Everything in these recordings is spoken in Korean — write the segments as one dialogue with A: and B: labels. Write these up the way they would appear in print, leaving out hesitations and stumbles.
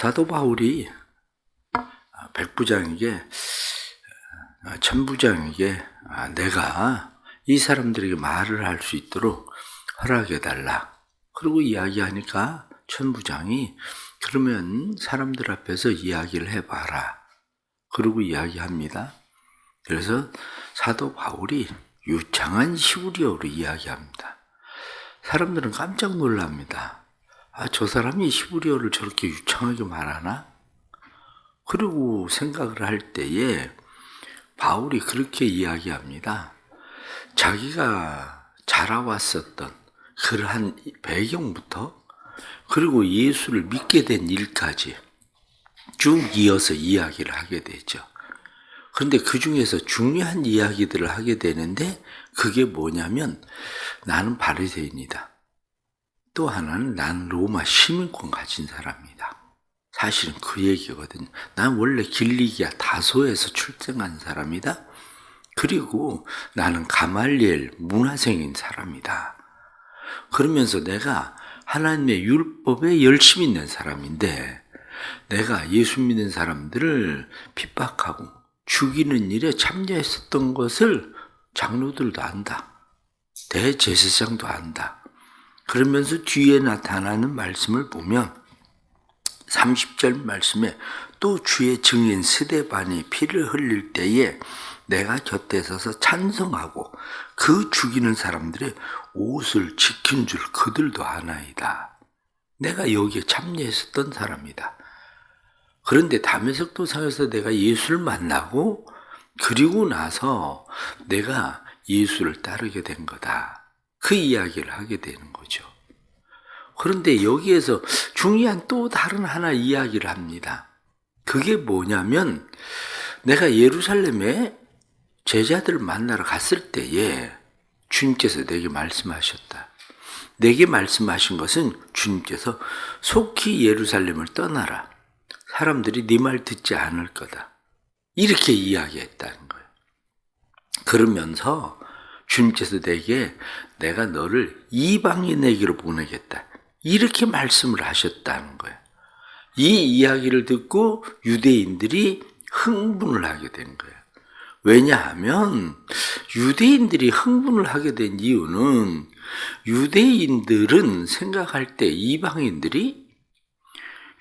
A: 사도 바울이 백부장에게 천부장에게 내가 이 사람들에게 말을 할 수 있도록 허락해달라. 그리고 이야기하니까 천부장이 그러면 사람들 앞에서 이야기를 해봐라. 그리고 이야기합니다. 그래서 사도 바울이 유창한 히브리어로 이야기합니다. 사람들은 깜짝 놀랍니다. 저 사람이 히브리어를 저렇게 유창하게 말하나? 그리고 생각을 할 때에 바울이 그렇게 이야기합니다. 자기가 자라왔었던 그러한 배경부터 그리고 예수를 믿게 된 일까지 쭉 이어서 이야기를 하게 되죠. 그런데 그 중에서 중요한 이야기들을 하게 되는데 그게 뭐냐면 나는 바리새인이다. 또 하나는 난 로마 시민권 가진 사람이다. 사실은 그 얘기거든요. 난 원래 길리기아 다소에서 출생한 사람이다. 그리고 나는 가말리엘 문화생인 사람이다. 그러면서 내가 하나님의 율법에 열심히 있는 사람인데 내가 예수 믿는 사람들을 핍박하고 죽이는 일에 참여했었던 것을 장로들도 안다. 대제사장도 안다. 그러면서 뒤에 나타나는 말씀을 보면 30절 말씀에 또 주의 증인 스데반이 피를 흘릴 때에 내가 곁에 서서 찬성하고 그 죽이는 사람들의 옷을 지킨 줄 그들도 아나이다. 내가 여기에 참여했었던 사람이다. 그런데 다메섹 도상에서 내가 예수를 만나고 그리고 나서 내가 예수를 따르게 된 거다. 그 이야기를 하게 되는 거죠. 그런데 여기에서 중요한 또 다른 하나 이야기를 합니다. 그게 뭐냐면 내가 예루살렘에 제자들을 만나러 갔을 때에 주님께서 내게 말씀하셨다. 내게 말씀하신 것은 주님께서 속히 예루살렘을 떠나라. 사람들이 네 말 듣지 않을 거다. 이렇게 이야기했다는 거예요. 그러면서 주님께서 내가 너를 이방인에게로 보내겠다. 이렇게 말씀을 하셨다는 거예요. 이 이야기를 듣고 유대인들이 흥분을 하게 된 거예요. 왜냐하면 유대인들이 흥분을 하게 된 이유는 유대인들은 생각할 때 이방인들이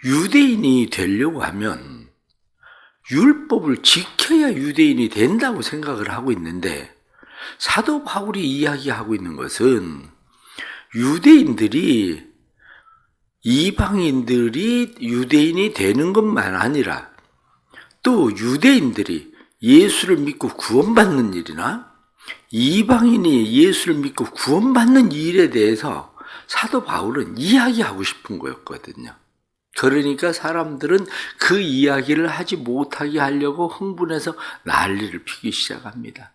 A: 유대인이 되려고 하면 율법을 지켜야 유대인이 된다고 생각을 하고 있는데 사도 바울이 이야기하고 있는 것은 이방인들이 유대인이 되는 것만 아니라 또 유대인들이 예수를 믿고 구원받는 일이나 이방인이 예수를 믿고 구원받는 일에 대해서 사도 바울은 이야기하고 싶은 거였거든요. 그러니까 사람들은 그 이야기를 하지 못하게 하려고 흥분해서 난리를 피기 시작합니다.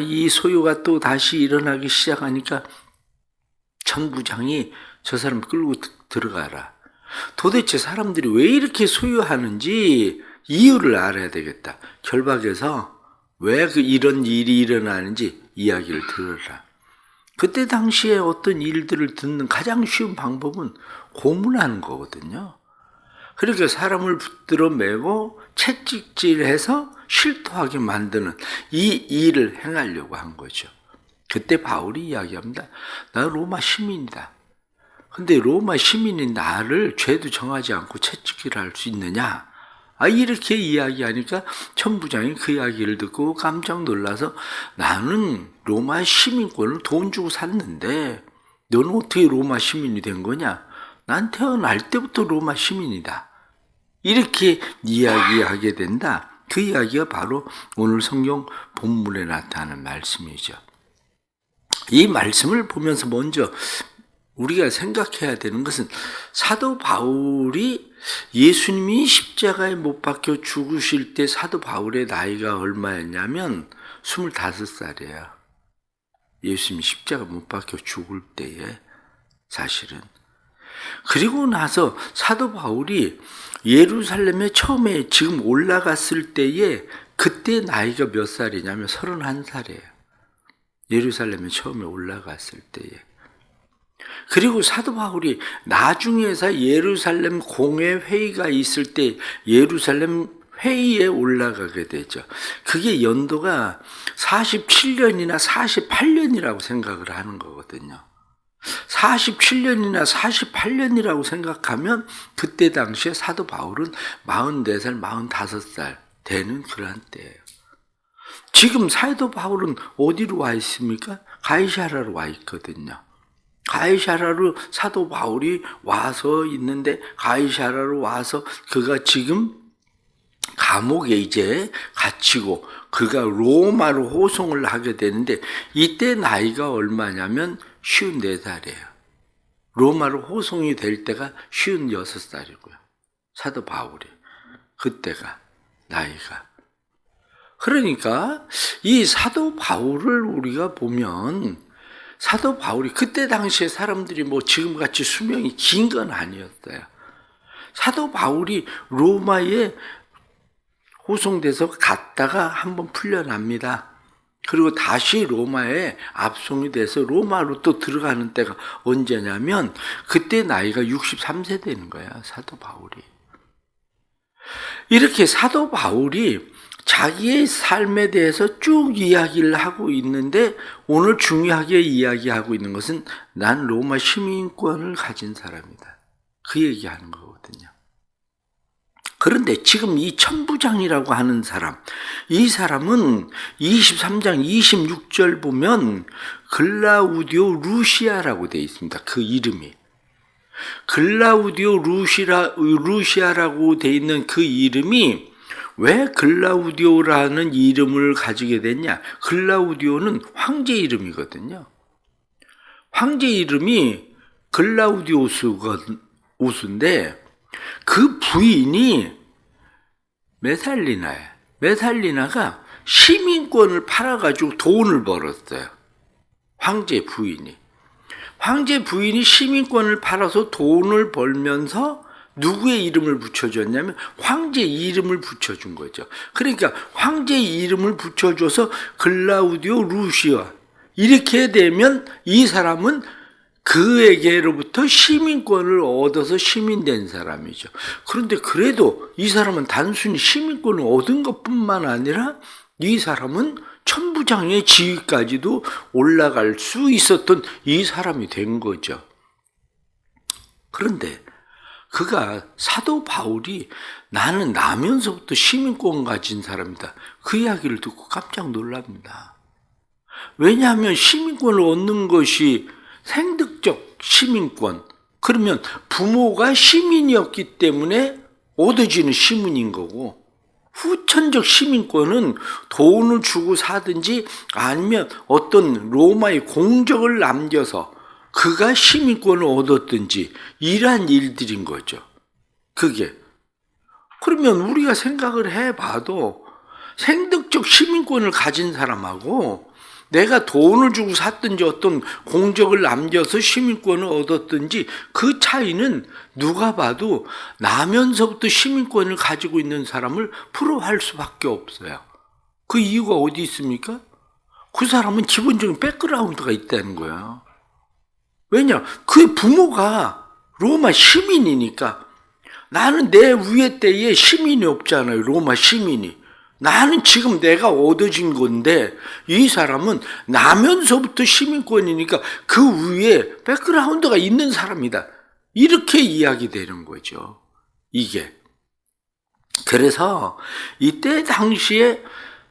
A: 이 소요가 또 다시 일어나기 시작하니까 천부장이 저 사람 끌고 들어가라. 도대체 사람들이 왜 이렇게 소요하는지 이유를 알아야 되겠다. 결박해서 왜 이런 일이 일어나는지 이야기를 들어라. 그때 당시에 어떤 일들을 듣는 가장 쉬운 방법은 고문하는 거거든요. 그러니까 사람을 붙들어 매고 채찍질해서 실토하게 만드는 이 일을 행하려고 한 거죠. 그때 바울이 이야기합니다. 나 로마 시민이다. 근데 로마 시민인 나를 죄도 정하지 않고 채찍질할 수 있느냐? 이렇게 이야기하니까 천부장이 그 이야기를 듣고 깜짝 놀라서 나는 로마 시민권을 돈 주고 샀는데 너는 어떻게 로마 시민이 된 거냐? 난 태어날 때부터 로마 시민이다. 이렇게 이야기하게 된다. 그 이야기가 바로 오늘 성경 본문에 나타나는 말씀이죠. 이 말씀을 보면서 먼저 우리가 생각해야 되는 것은 사도 바울이 예수님이 십자가에 못 박혀 죽으실 때 사도 바울의 나이가 얼마였냐면 25살이에요. 예수님이 십자가 못 박혀 죽을 때에 사실은. 그리고 나서 사도 바울이 예루살렘에 처음에 지금 올라갔을 때에 그때 나이가 몇 살이냐면 31살이에요. 예루살렘에 처음에 올라갔을 때에. 그리고 사도 바울이 나중에서 예루살렘 공회 회의가 있을 때 예루살렘 회의에 올라가게 되죠. 그게 연도가 47년이나 48년이라고 생각을 하는 거거든요. 47년이나 48년이라고 생각하면 그때 당시에 사도 바울은 44살, 45살 되는 그런 때예요. 지금 사도 바울은 어디로 와 있습니까? 가이사랴로 와 있거든요. 가이사랴로 사도 바울이 와서 있는데 가이사랴로 와서 그가 지금 감옥에 이제 갇히고 그가 로마로 호송을 하게 되는데 이때 나이가 얼마냐면 54살이에요. 로마로 호송이 될 때가 56살이고요. 사도 바울이 그때가 나이가. 그러니까 이 사도 바울을 우리가 보면 사도 바울이 그때 당시에 사람들이 뭐 지금같이 수명이 긴 건 아니었어요. 사도 바울이 로마에 호송돼서 갔다가 한번 풀려납니다. 그리고 다시 로마에 압송이 돼서 로마로 또 들어가는 때가 언제냐면 그때 나이가 63세 되는 거야, 사도 바울이. 이렇게 사도 바울이 자기의 삶에 대해서 쭉 이야기를 하고 있는데 오늘 중요하게 이야기하고 있는 것은 난 로마 시민권을 가진 사람이다. 그 얘기하는 거거든요. 그런데 지금 이 천부장이라고 하는 사람, 이 사람은 23장 26절 보면 글라우디오 루시아라고 되어 있습니다. 그 이름이. 글라우디오 루시아라고 되어 있는 그 이름이 왜 글라우디오라는 이름을 가지게 됐냐? 글라우디오는 황제 이름이거든요. 황제 이름이 글라우디오스인데 그 부인이 메살리나예요. 메살리나가 시민권을 팔아가지고 돈을 벌었어요. 황제 부인이. 황제 부인이 시민권을 팔아서 돈을 벌면서 누구의 이름을 붙여줬냐면 황제 이름을 붙여준 거죠. 그러니까 황제 이름을 붙여줘서 글라우디오 루시아 이렇게 되면 이 사람은 그에게로부터 시민권을 얻어서 시민된 사람이죠. 그런데 그래도 이 사람은 단순히 시민권을 얻은 것뿐만 아니라 이 사람은 천부장의 지위까지도 올라갈 수 있었던 이 사람이 된 거죠. 그런데 그가 사도 바울이 나는 나면서부터 시민권 가진 사람이다. 그 이야기를 듣고 깜짝 놀랍니다. 왜냐하면 시민권을 얻는 것이 생득적 시민권. 그러면 부모가 시민이었기 때문에 얻어지는 시민인 거고 후천적 시민권은 돈을 주고 사든지 아니면 어떤 로마의 공적을 남겨서 그가 시민권을 얻었든지 이러한 일들인 거죠. 그게. 그러면 우리가 생각을 해봐도 생득적 시민권을 가진 사람하고 내가 돈을 주고 샀든지 어떤 공적을 남겨서 시민권을 얻었든지 그 차이는 누가 봐도 나면서부터 시민권을 가지고 있는 사람을 부러워할 수밖에 없어요. 그 이유가 어디 있습니까? 그 사람은 기본적인 백그라운드가 있다는 거예요. 왜냐? 그 부모가 로마 시민이니까. 나는 내 위에 때에 시민이 없잖아요. 로마 시민이. 나는 지금 내가 얻어진 건데 이 사람은 나면서부터 시민권이니까 그 위에 백그라운드가 있는 사람이다. 이렇게 이야기되는 거죠. 이게. 그래서 이때 당시에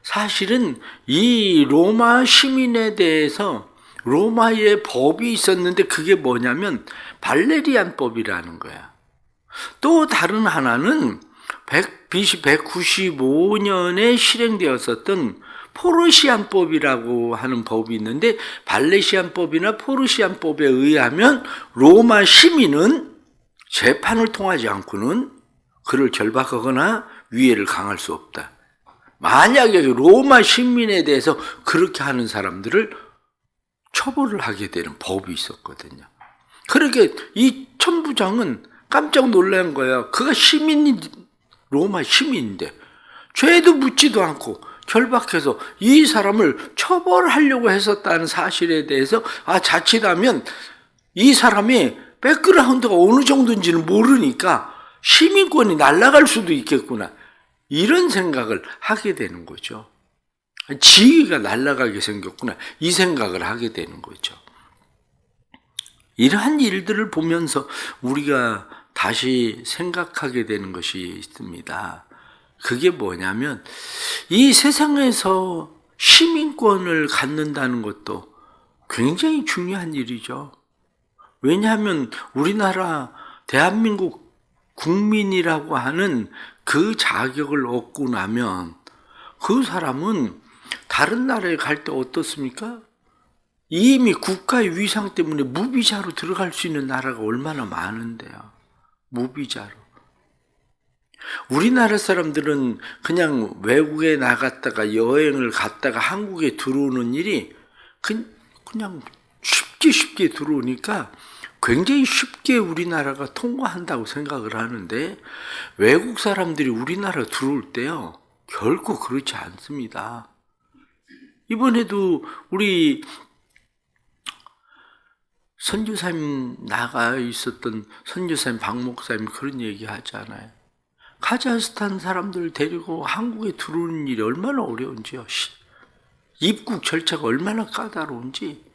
A: 사실은 이 로마 시민에 대해서 로마의 법이 있었는데 그게 뭐냐면 발레리안법이라는 거야. 또 다른 하나는 BC 195년에 실행되었었던 포르시안법이라고 하는 법이 있는데 발레시안법이나 포르시안법에 의하면 로마 시민은 재판을 통하지 않고는 그를 결박하거나 위해를 강할 수 없다. 만약에 로마 시민에 대해서 그렇게 하는 사람들을 처벌을 하게 되는 법이 있었거든요. 그렇게 이 천부장은 깜짝 놀란 거예요. 그가 로마 시민인데 죄도 묻지도 않고 결박해서 이 사람을 처벌하려고 했었다는 사실에 대해서 자칫하면 이 사람의 백그라운드가 어느 정도인지는 모르니까 시민권이 날아갈 수도 있겠구나. 이런 생각을 하게 되는 거죠. 지위가 날아가게 생겼구나. 이 생각을 하게 되는 거죠. 이러한 일들을 보면서 우리가 다시 생각하게 되는 것이 있습니다. 그게 뭐냐면 이 세상에서 시민권을 갖는다는 것도 굉장히 중요한 일이죠. 왜냐하면 우리나라 대한민국 국민이라고 하는 그 자격을 얻고 나면 그 사람은 다른 나라에 갈 때 어떻습니까? 이미 국가의 위상 때문에 무비자로 들어갈 수 있는 나라가 얼마나 많은데요. 무비자로. 우리나라 사람들은 그냥 외국에 나갔다가 여행을 갔다가 한국에 들어오는 일이 그냥 쉽게 들어오니까 굉장히 쉽게 우리나라가 통과한다고 생각을 하는데 외국 사람들이 우리나라 들어올 때요. 결코 그렇지 않습니다. 이번에도 우리 선교사님 나가 있었던 선교사님 박 목사님 그런 얘기 하잖아요. 카자흐스탄 사람들 데리고 한국에 들어오는 일이 얼마나 어려운지요. 입국 절차가 얼마나 까다로운지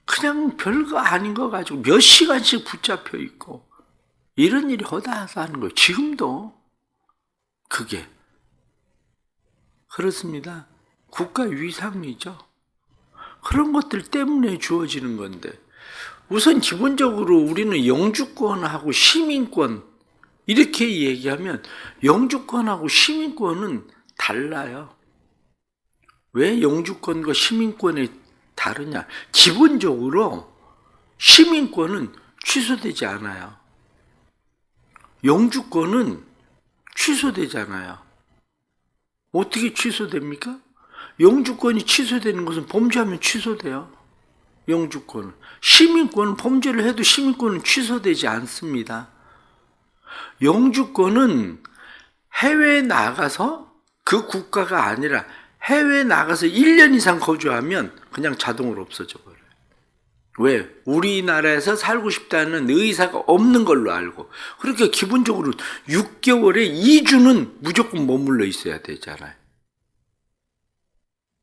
A: 그냥 별거 아닌 거 가지고 몇 시간씩 붙잡혀 있고 이런 일이 허다하다는 거예요. 지금도 그게 그렇습니다. 국가 위상이죠. 그런 것들 때문에 주어지는 건데 우선 기본적으로 우리는 영주권하고 시민권 이렇게 얘기하면 영주권하고 시민권은 달라요. 왜 영주권과 시민권이 다르냐? 기본적으로 시민권은 취소되지 않아요. 영주권은 취소되잖아요. 어떻게 취소됩니까? 영주권이 취소되는 것은 범죄하면 취소돼요. 영주권은. 시민권은 범죄를 해도 시민권은 취소되지 않습니다. 영주권은 해외에 나가서 그 국가가 아니라 해외에 나가서 1년 이상 거주하면 그냥 자동으로 없어져 버려요. 왜? 우리나라에서 살고 싶다는 의사가 없는 걸로 알고. 그러니까 기본적으로 6개월에 2주는 무조건 머물러 있어야 되잖아요.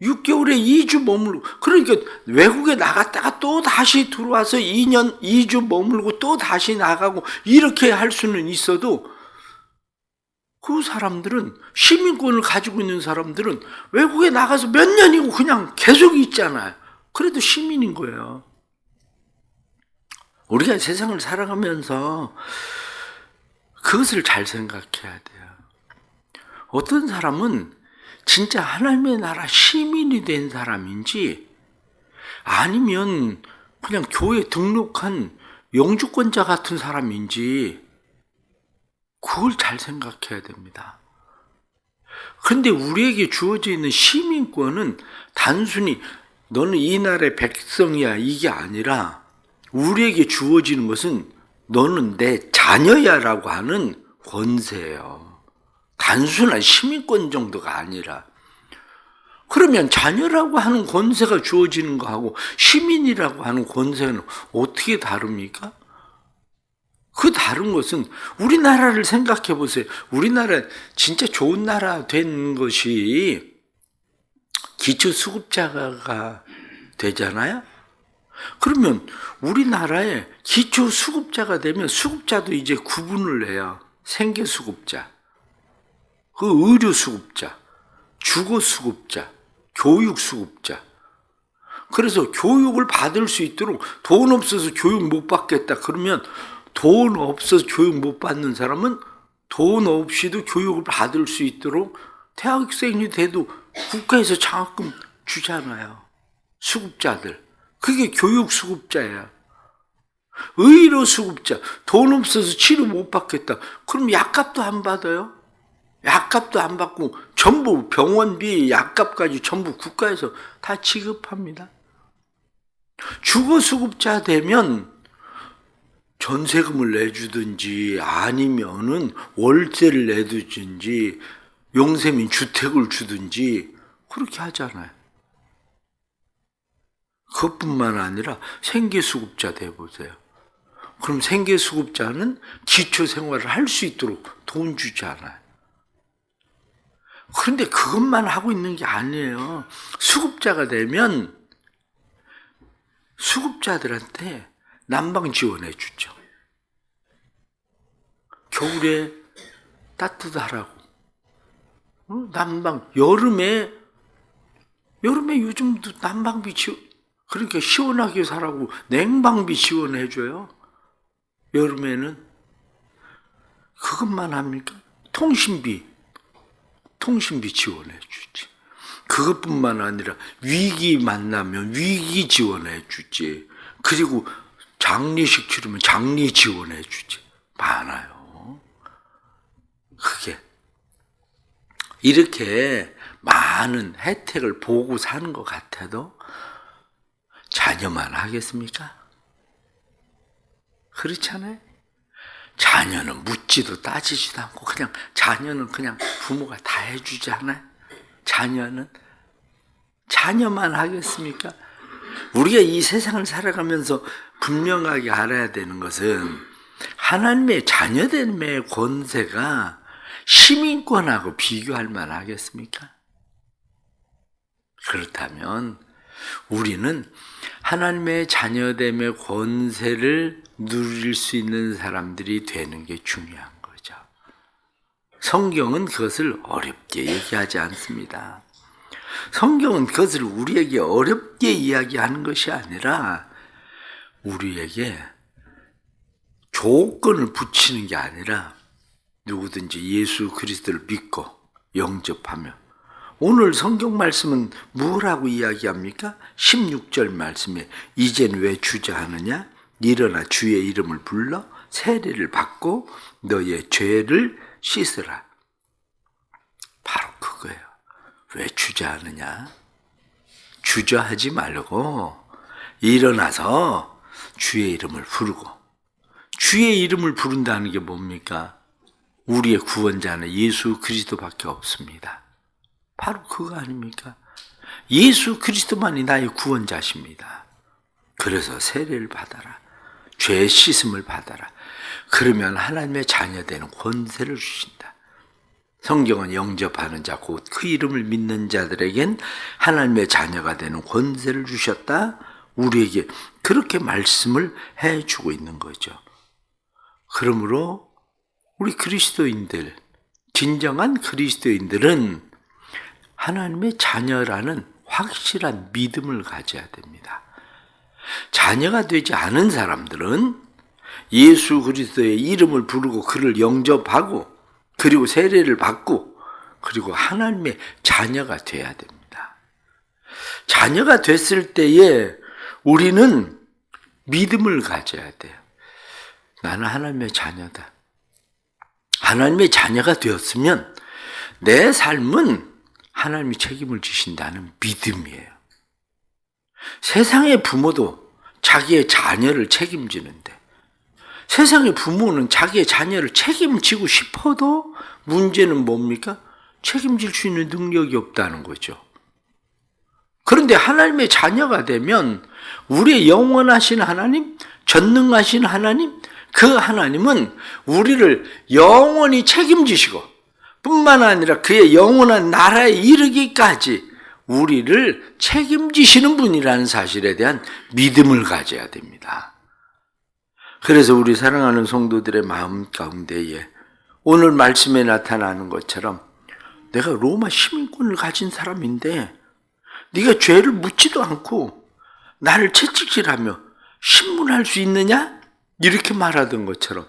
A: 6개월에 2주 머물고, 그러니까 외국에 나갔다가 또 다시 들어와서 2주 머물고 또 다시 나가고 이렇게 할 수는 있어도 그 사람들은 시민권을 가지고 있는 사람들은 외국에 나가서 몇 년이고 그냥 계속 있잖아요. 그래도 시민인 거예요. 우리가 세상을 살아가면서 그것을 잘 생각해야 돼요. 어떤 사람은 진짜 하나님의 나라 시민이 된 사람인지 아니면 그냥 교회 등록한 영주권자 같은 사람인지 그걸 잘 생각해야 됩니다. 그런데 우리에게 주어져 있는 시민권은 단순히 너는 이 나라의 백성이야 이게 아니라 우리에게 주어지는 것은 너는 내 자녀야 라고 하는 권세예요. 단순한 시민권 정도가 아니라. 그러면 자녀라고 하는 권세가 주어지는 거하고 시민이라고 하는 권세는 어떻게 다릅니까? 그 다른 것은 우리나라를 생각해 보세요. 우리나라 진짜 좋은 나라 된 것이 기초수급자가 되잖아요. 그러면 우리나라에 기초수급자가 되면 수급자도 이제 구분을 해요. 생계수급자, 그 의료수급자, 주거수급자, 교육수급자. 그래서 교육을 받을 수 있도록 돈 없어서 교육 못 받겠다 그러면 돈 없어서 교육 못 받는 사람은 돈 없이도 교육을 받을 수 있도록 대학생이 돼도 국가에서 장학금 주잖아요. 수급자들. 그게 교육수급자예요. 의료수급자. 돈 없어서 치료 못 받겠다. 그럼 약값도 안 받아요. 약값도 안 받고 전부 병원비, 약값까지 전부 국가에서 다 지급합니다. 주거수급자 되면 전세금을 내주든지 아니면은 월세를 내주든지 용세민 주택을 주든지 그렇게 하잖아요. 그것뿐만 아니라 생계수급자 돼보세요. 그럼 생계수급자는 기초생활을 할 수 있도록 돈 주지 않아요. 그런데 그것만 하고 있는 게 아니에요. 수급자가 되면 수급자들한테 난방 지원해 주죠. 겨울에 따뜻하라고. 난방, 여름에 요즘도 난방비 그러니까 시원하게 사라고 냉방비 지원해 줘요. 여름에는. 그것만 합니까? 통신비 지원해 주지. 그것뿐만 아니라 위기 만나면 위기 지원해 주지. 그리고 장례식 치르면 장례 지원해 주지. 많아요. 그게 이렇게 많은 혜택을 보고 사는 것 같아도 자녀만 하겠습니까? 그렇잖아요. 자녀는 묻지도 따지지도 않고 자녀는 그냥 부모가 다 해주지 않아요? 자녀만 하겠습니까? 우리가 이 세상을 살아가면서 분명하게 알아야 되는 것은 하나님의 자녀됨의 권세가 시민권하고 비교할 만하겠습니까? 그렇다면 우리는 하나님의 자녀됨의 권세를 누릴 수 있는 사람들이 되는 게 중요한 거죠. 성경은 그것을 어렵게 얘기하지 않습니다. 성경은 그것을 우리에게 어렵게 이야기하는 것이 아니라 우리에게 조건을 붙이는 게 아니라 누구든지 예수 그리스도를 믿고 영접하며, 오늘 성경 말씀은 뭐라고 이야기합니까? 16절 말씀에 이젠 왜 주저하느냐? 일어나 주의 이름을 불러 세례를 받고 너의 죄를 씻으라. 바로 그거예요. 왜 주저하느냐? 주저하지 말고 일어나서 주의 이름을 부르고, 주의 이름을 부른다는 게 뭡니까? 우리의 구원자는 예수 그리스도밖에 없습니다. 바로 그거 아닙니까? 예수 그리스도만이 나의 구원자십니다. 그래서 세례를 받아라. 죄 씻음을 받아라. 그러면 하나님의 자녀되는 권세를 주신다. 성경은 영접하는 자, 곧 그 이름을 믿는 자들에겐 하나님의 자녀가 되는 권세를 주셨다. 우리에게 그렇게 말씀을 해주고 있는 거죠. 그러므로 우리 그리스도인들, 진정한 그리스도인들은 하나님의 자녀라는 확실한 믿음을 가져야 됩니다. 자녀가 되지 않은 사람들은 예수 그리스도의 이름을 부르고 그를 영접하고 그리고 세례를 받고 그리고 하나님의 자녀가 돼야 됩니다. 자녀가 됐을 때에 우리는 믿음을 가져야 돼요. 나는 하나님의 자녀다. 하나님의 자녀가 되었으면 내 삶은 하나님이 책임을 지신다는 믿음이에요. 세상의 부모도 자기의 자녀를 책임지는데, 세상의 부모는 자기의 자녀를 책임지고 싶어도 문제는 뭡니까? 책임질 수 있는 능력이 없다는 거죠. 그런데 하나님의 자녀가 되면 우리의 영원하신 하나님, 전능하신 하나님, 그 하나님은 우리를 영원히 책임지시고 뿐만 아니라 그의 영원한 나라에 이르기까지 우리를 책임지시는 분이라는 사실에 대한 믿음을 가져야 됩니다. 그래서 우리 사랑하는 성도들의 마음 가운데에 오늘 말씀에 나타나는 것처럼 내가 로마 시민권을 가진 사람인데 네가 죄를 묻지도 않고 나를 채찍질하며 신문할 수 있느냐? 이렇게 말하던 것처럼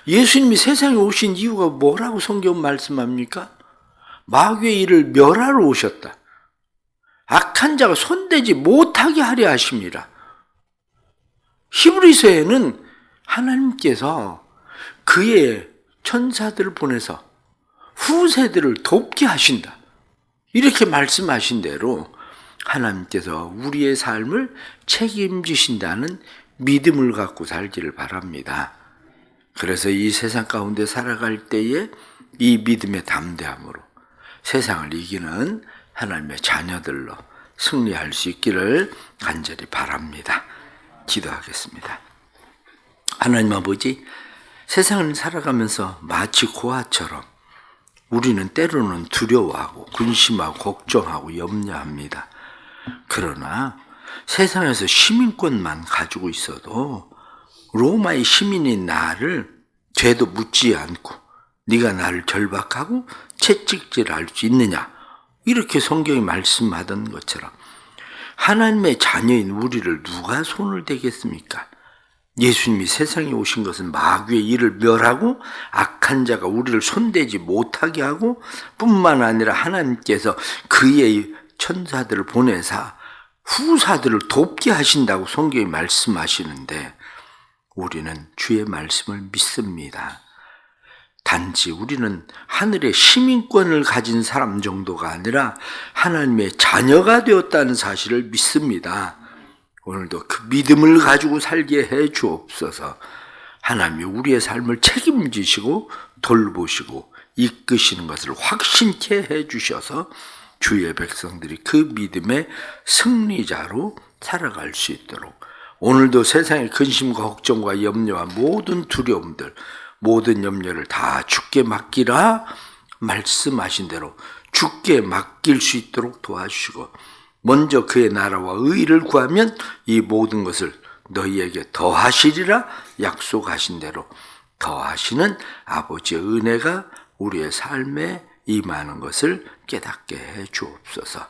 A: 예수님이 세상에 오신 이유가 뭐라고 성경 말씀합니까? 마귀의 일을 멸하러 오셨다. 악한 자가 손대지 못하게 하려 하십니다. 히브리서에는 하나님께서 그의 천사들을 보내서 후세들을 돕게 하신다. 이렇게 말씀하신 대로 하나님께서 우리의 삶을 책임지신다는 믿음을 갖고 살기를 바랍니다. 그래서 이 세상 가운데 살아갈 때에 이 믿음의 담대함으로 세상을 이기는 하나님의 자녀들로 승리할 수 있기를 간절히 바랍니다. 기도하겠습니다. 하나님 아버지, 세상을 살아가면서 마치 고아처럼 우리는 때로는 두려워하고 근심하고 걱정하고 염려합니다. 그러나 세상에서 시민권만 가지고 있어도 로마의 시민인 나를 죄도 묻지 않고 네가 나를 결박하고 채찍질할 수 있느냐, 이렇게 성경이 말씀하던 것처럼 하나님의 자녀인 우리를 누가 손을 대겠습니까? 예수님이 세상에 오신 것은 마귀의 일을 멸하고 악한 자가 우리를 손대지 못하게 하고 뿐만 아니라 하나님께서 그의 천사들을 보내사 후사들을 돕게 하신다고 성경이 말씀하시는데 우리는 주의 말씀을 믿습니다. 단지 우리는 하늘의 시민권을 가진 사람 정도가 아니라 하나님의 자녀가 되었다는 사실을 믿습니다. 오늘도 그 믿음을 가지고 살게 해 주옵소서. 하나님이 우리의 삶을 책임지시고 돌보시고 이끄시는 것을 확신케 해 주셔서 주의 백성들이 그 믿음의 승리자로 살아갈 수 있도록 오늘도 세상의 근심과 걱정과 염려와 모든 두려움들, 모든 염려를 다 주께 맡기라 말씀하신 대로 주께 맡길 수 있도록 도와주시고 먼저 그의 나라와 의를 구하면 이 모든 것을 너희에게 더하시리라 약속하신 대로 더하시는 아버지의 은혜가 우리의 삶에 임하는 것을 깨닫게 해 주옵소서.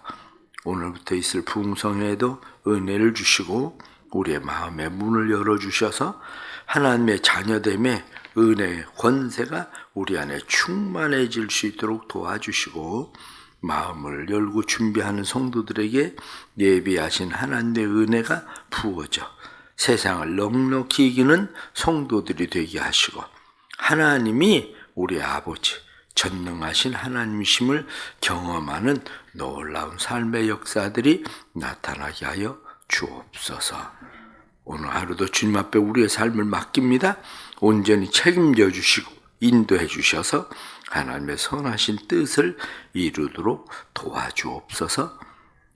A: 오늘부터 있을 부흥성회에도 은혜를 주시고 우리의 마음의 문을 열어주셔서 하나님의 자녀됨의 은혜의 권세가 우리 안에 충만해질 수 있도록 도와주시고 마음을 열고 준비하는 성도들에게 예비하신 하나님의 은혜가 부어져 세상을 넉넉히 이기는 성도들이 되게 하시고 하나님이 우리 아버지 전능하신 하나님이심을 경험하는 놀라운 삶의 역사들이 나타나게 하여 주옵소서. 오늘 하루도 주님 앞에 우리의 삶을 맡깁니다. 온전히 책임져 주시고 인도해 주셔서 하나님의 선하신 뜻을 이루도록 도와주옵소서.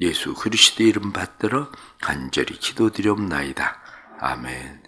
A: 예수 그리스도의 이름 받들어 간절히 기도드리옵나이다. 아멘.